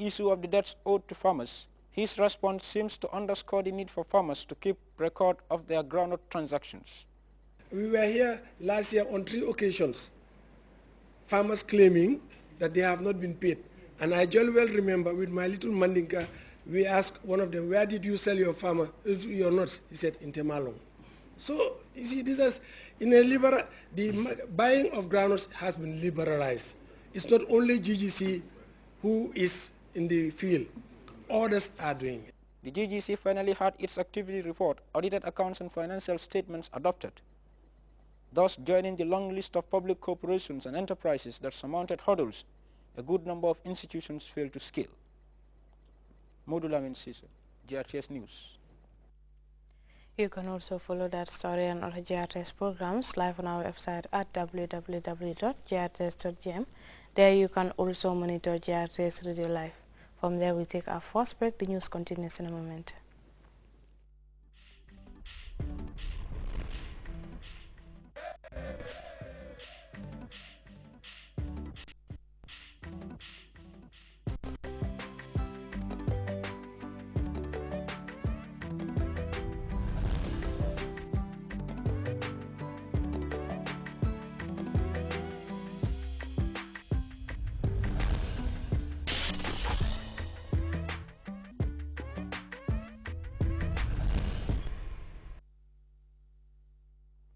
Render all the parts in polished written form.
the issue of the debts owed to farmers, his response seems to underscore the need for farmers to keep record of their groundnut transactions. We were here last year on 3 occasions, farmers claiming that they have not been paid. And I jolly well remember with my little Mandinka, we asked one of them, where did you sell your nuts? He said, in Temalong. So, you see, this is, the buying of groundnuts has been liberalized. It's not only GGC who is in the field, others are doing it. The GGC finally had its activity report, audited accounts and financial statements adopted, thus joining the long list of public corporations and enterprises that surmounted hurdles a good number of institutions failed to scale. Modou Lamin Cisse, GRTS News. You can also follow that story and other GRTS programs live on our website at www.grts.gm. There you can also monitor GRTS Radio Live. From there we take our first break. The news continues in a moment.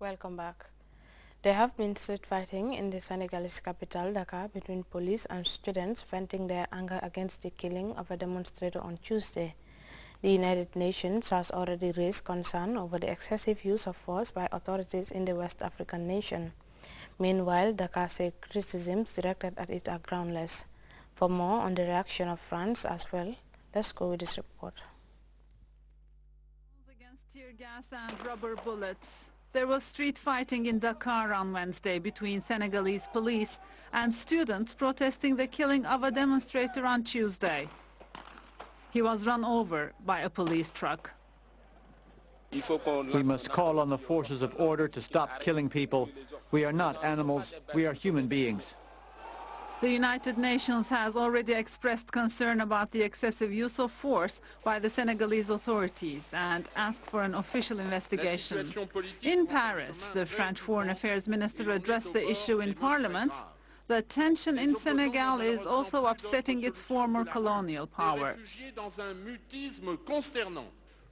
Welcome back. There have been street fighting in the Senegalese capital, Dakar, between police and students venting their anger against the killing of a demonstrator on Tuesday. The United Nations has already raised concern over the excessive use of force by authorities in the West African nation. Meanwhile, Dakar said criticisms directed at it are groundless. For more on the reaction of France as well, let's go with this report. Against tear gas and rubber bullets. There was street fighting in Dakar on Wednesday between Senegalese police and students protesting the killing of a demonstrator on Tuesday. He was run over by a police truck. We must call on the forces of order to stop killing people. We are not animals, we are human beings. The United Nations has already expressed concern about the excessive use of force by the Senegalese authorities and asked for an official investigation. In Paris, the French Foreign Affairs Minister addressed the issue in Parliament. The tension in Senegal is also upsetting its former colonial power.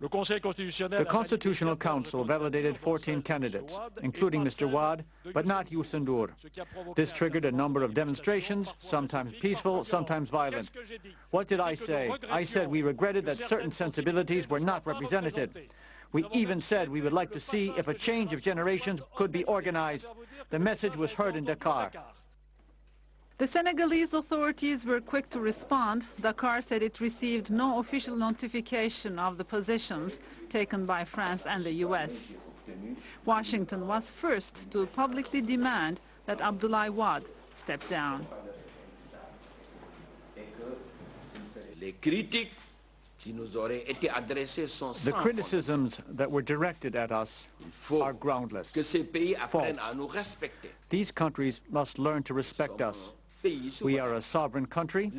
The Constitutional Council validated 14 candidates, including Mr. Wade, but not Youssou N'Dour. This triggered a number of demonstrations, sometimes peaceful, sometimes violent. What did I say? I said we regretted that certain sensibilities were not represented. We even said we would like to see if a change of generations could be organized. The message was heard in Dakar. The Senegalese authorities were quick to respond. Dakar said it received no official notification of the positions taken by France and the US. Washington was first to publicly demand that Abdoulaye Wade step down. The criticisms that were directed at us are groundless, false. These countries must learn to respect us. We are a sovereign country,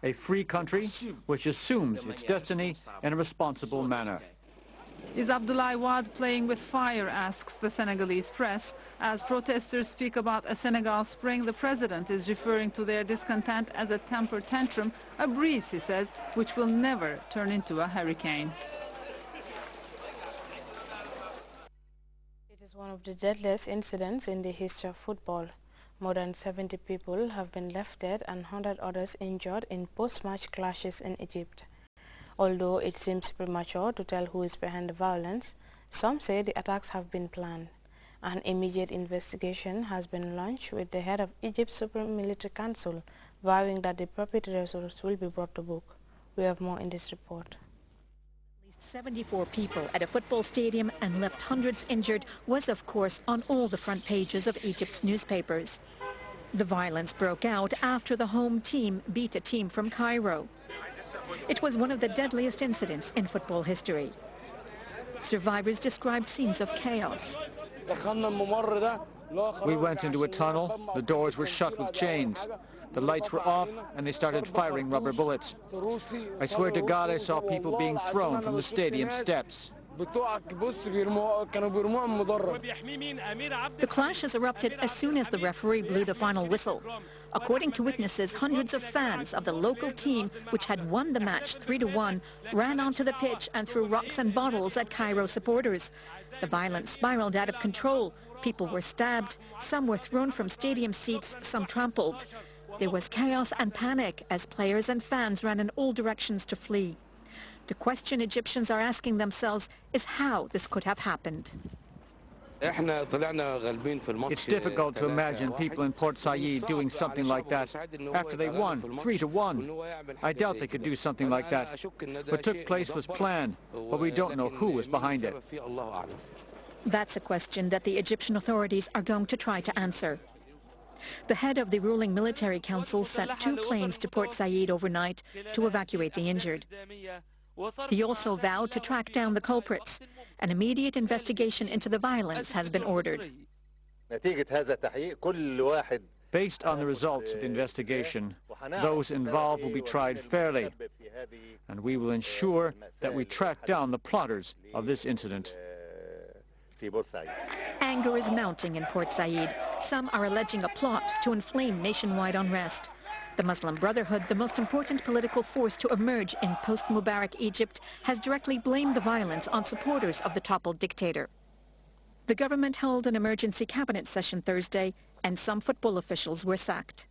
a free country, which assumes its destiny in a responsible manner. Is Abdoulaye Wade playing with fire, asks the Senegalese press. As protesters speak about a Senegal spring, the president is referring to their discontent as a temper tantrum, a breeze, he says, which will never turn into a hurricane. It is one of the deadliest incidents in the history of football. More than 70 people have been left dead and 100 others injured in post-match clashes in Egypt. Although it seems premature to tell who is behind the violence, some say the attacks have been planned. An immediate investigation has been launched with the head of Egypt's Supreme Military Council vowing that the perpetrators will be brought to book. We have more in this report. 74 people at a football stadium and left hundreds injured was, of course, on all the front pages of Egypt's newspapers. The violence broke out after the home team beat a team from Cairo. It was one of the deadliest incidents in football history. Survivors described scenes of chaos. We went into a tunnel. The doors were shut with chains. The lights were off, and they started firing rubber bullets. I swear to God I saw people being thrown from the stadium steps. The clashes erupted as soon as the referee blew the final whistle. According to witnesses, hundreds of fans of the local team, which had won the match 3-1, ran onto the pitch and threw rocks and bottles at Cairo supporters. The violence spiraled out of control. People were stabbed, some were thrown from stadium seats, some trampled. There was chaos and panic as players and fans ran in all directions to flee. The question Egyptians are asking themselves is how this could have happened. It's difficult to imagine people in Port Said doing something like that after they won 3-1. I doubt they could do something like that. What took place was planned, but we don't know who was behind it. That's a question that the Egyptian authorities are going to try to answer. The head of the ruling military council sent 2 planes to Port Said overnight to evacuate the injured. He also vowed to track down the culprits. An immediate investigation into the violence has been ordered. Based on the results of the investigation, those involved will be tried fairly, and we will ensure that we track down the plotters of this incident. Anger is mounting in Port Said. Some are alleging a plot to inflame nationwide unrest. The Muslim Brotherhood, the most important political force to emerge in post-Mubarak Egypt, has directly blamed the violence on supporters of the toppled dictator. The government held an emergency cabinet session Thursday, and some football officials were sacked.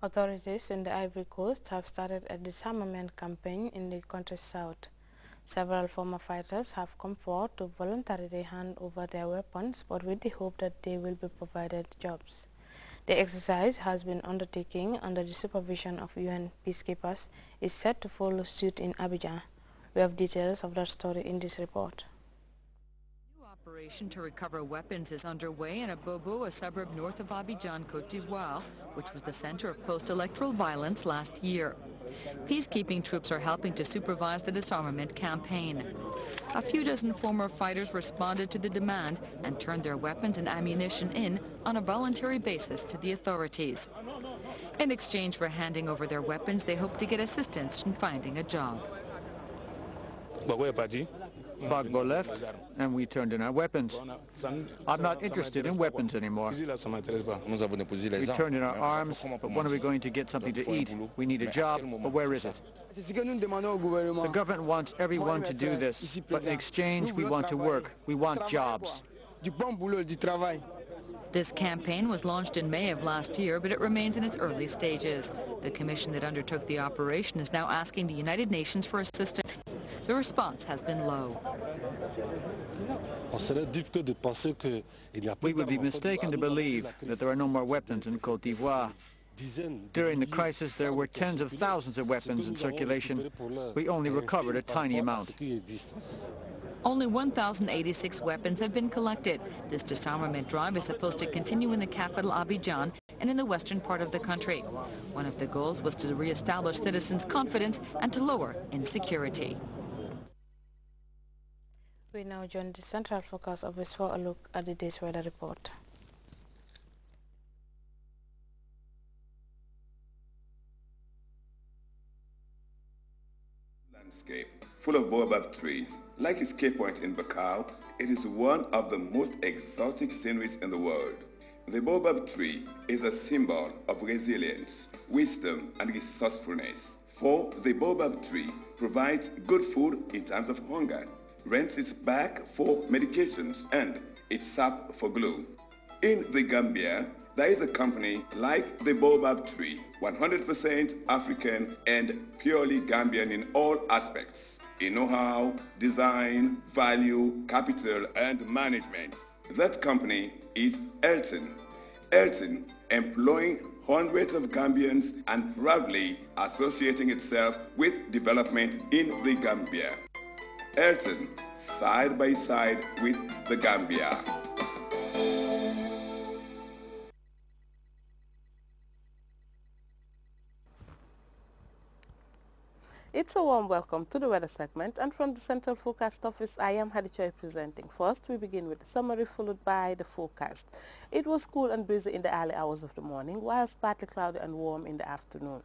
Authorities in the Ivory Coast have started a disarmament campaign in the country's south. Several former fighters have come forward to voluntarily hand over their weapons, but with the hope that they will be provided jobs. The exercise has been undertaken under the supervision of UN peacekeepers, is set to follow suit in Abidjan. We have details of that story in this report. New operation to recover weapons is underway in Abobo, a suburb north of Abidjan, Côte d'Ivoire, which was the center of post-electoral violence last year. Peacekeeping troops are helping to supervise the disarmament campaign. A few dozen former fighters responded to the demand and turned their weapons and ammunition in on a voluntary basis to the authorities. In exchange for handing over their weapons, they hope to get assistance in finding a job. Gbagbo left, and we turned in our weapons. I'm not interested in weapons anymore. We turned in our arms, but when are we going to get something to eat? We need a job, but where is it? The government wants everyone to do this, but in exchange we want to work. We want jobs. This campaign was launched in May of last year, but it remains in its early stages. The commission that undertook the operation is now asking the United Nations for assistance. The response has been low. We would be mistaken to believe that there are no more weapons in Côte d'Ivoire. During the crisis, there were tens of thousands of weapons in circulation. We only recovered a tiny amount. Only 1,086 weapons have been collected. This disarmament drive is supposed to continue in the capital Abidjan and in the western part of the country. One of the goals was to re-establish citizens' confidence and to lower insecurity. We now join the central focus of this for a look at the day's weather report. Landscape full of baobab trees. Like its Cape Point in Bakau, it is one of the most exotic sceneries in the world. The baobab tree is a symbol of resilience, wisdom, and resourcefulness. For the baobab tree provides good food in times of hunger, rents its bark for medications, and its sap for glue. In the Gambia, there is a company like the baobab tree, 100% African and purely Gambian in all aspects. In know-how, design, value, capital, and management. That company is Elton. Elton, employing hundreds of Gambians and proudly associating itself with development in the Gambia. Elton, side by side with the Gambia. It's a warm welcome to the weather segment, and from the Central Forecast Office, I am Hadichoy presenting. First, we begin with the summary followed by the forecast. It was cool and breezy in the early hours of the morning, whilst partly cloudy and warm in the afternoon.